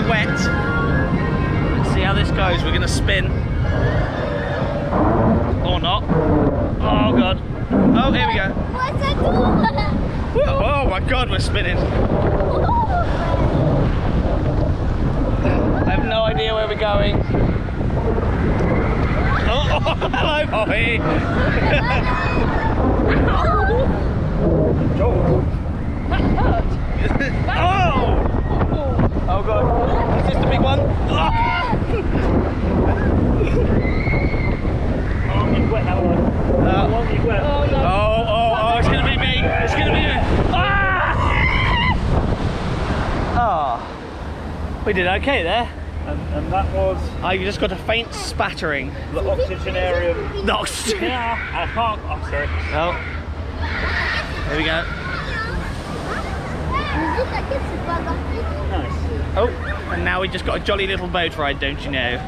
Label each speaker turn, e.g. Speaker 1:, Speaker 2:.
Speaker 1: wet. Let's see how this goes. We're gonna spin. Or not. Oh god. Oh, here we go.
Speaker 2: What's that doing?
Speaker 1: Oh my god, we're spinning. I have no idea where we're going. Oh, hello, Poppy. Oh! Oh god. Is this the big one? Oh,
Speaker 3: you're wet, that one. You're wet.
Speaker 2: Oh, no.
Speaker 1: Oh, it's gonna be me. It's gonna be me. Ah! Oh. We did okay there.
Speaker 3: And that was
Speaker 1: I just got a faint spattering.
Speaker 3: the oxygenarium.
Speaker 1: The oxygen.
Speaker 3: Yeah, at Parc, Asterix.
Speaker 1: Oh. Here we go.
Speaker 3: Nice.
Speaker 1: Oh, and now we just got a jolly little boat ride, don't you know?